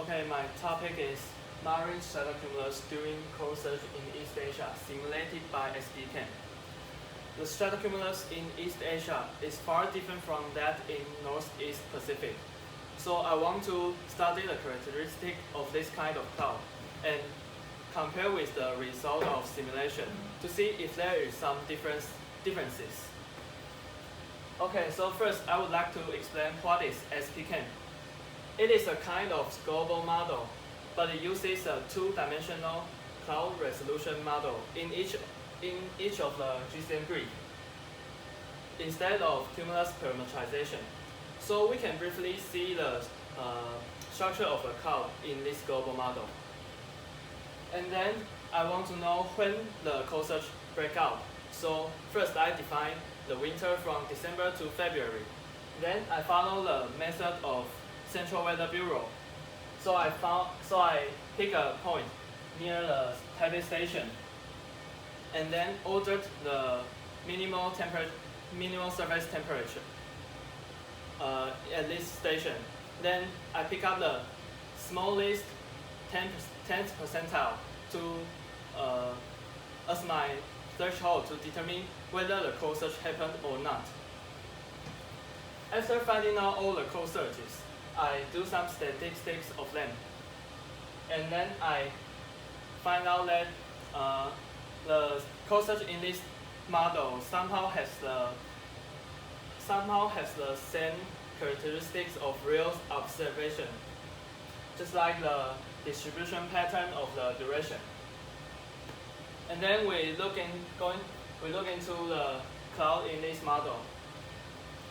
Okay, my topic is marine stratocumulus during cold surge in East Asia, simulated by SDCAM. The stratocumulus in East Asia is far different from that in Northeast Pacific. So I want to study the characteristic of this kind of cloud and compare with the result of simulation to see if there is some differences. Okay, so first I would like to explain what is SPCAM. It is a kind of global model, but it uses a two-dimensional cloud resolution model in each of the GCM grid instead of cumulus parametrization. So we can briefly see the structure of a cloud in this global model. And then I want to know when the cold surge break out. So first I define the winter from December to February. Then I follow the method of Central Weather Bureau. So I pick a point near the Taipei station, and then ordered the minimal surface temperature at this station. Then I pick up the smallest 10th percentile as my threshold to determine whether the cold surge happened or not. After finding out all the cold surges, I do some statistics of them, and then I find out that the cold surge in this model somehow has the same characteristics of real observation, just like the distribution pattern of the duration. And then we look into the cloud in this model.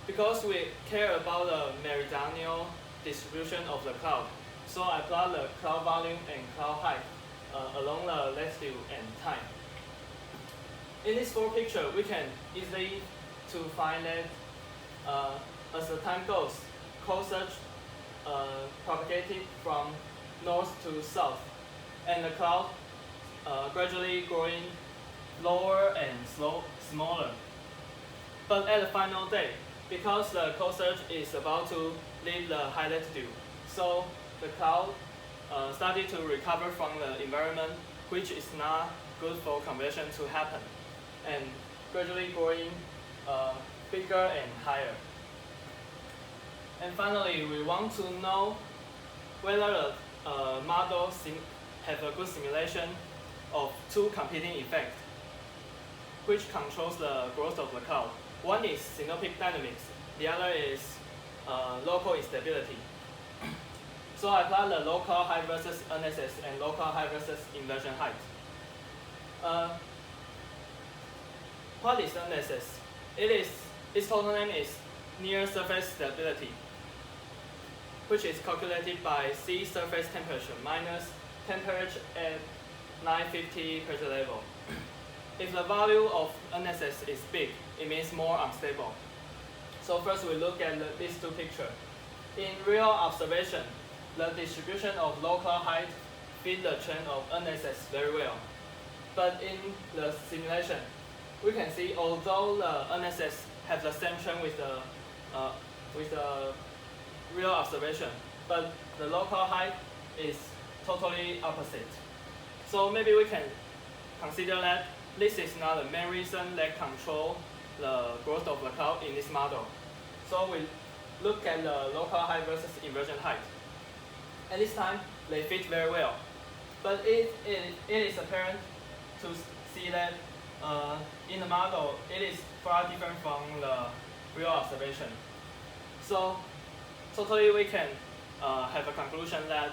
Because we care about the meridional distribution of the cloud, so I plot the cloud volume and cloud height along the latitude and time. In this four picture, we can easily to find that as the time goes, cold surge propagated from north to south, and the cloud gradually growing lower and smaller. But at the final day, because the cold surge is about to leave the high latitude, so the cloud started to recover from the environment, which is not good for convection to happen, and gradually growing bigger and higher. And finally, we want to know whether the model have a good simulation of two competing effects, which controls the growth of the cloud. One is synoptic dynamics, the other is local instability. So I plot the local height versus NSS and local height versus inversion height. What is NSS? Its total name is near surface stability, which is calculated by sea surface temperature minus temperature at 950 pressure level. If the value of NSS is big, it means more unstable. So first we look at these two pictures. In real observation, the distribution of local height fit the trend of NSS very well. But in the simulation, we can see although the NSS have the same trend with the real observation, but the local height is totally opposite. So maybe we can consider that this is not the main reason that control the growth of the cloud in this model. So we look at the local height versus inversion height. At this time, they fit very well. But it is apparent to see that in the model, it is far different from the real observation. So totally we can have a conclusion that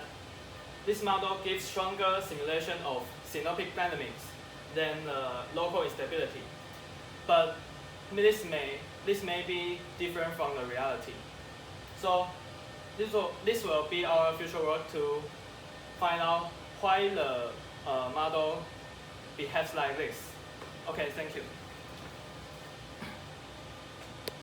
this model gives stronger simulation of synoptic dynamics than local instability. But this may be different from the reality. So this will be our future work to find out why the model behaves like this. Okay, thank you.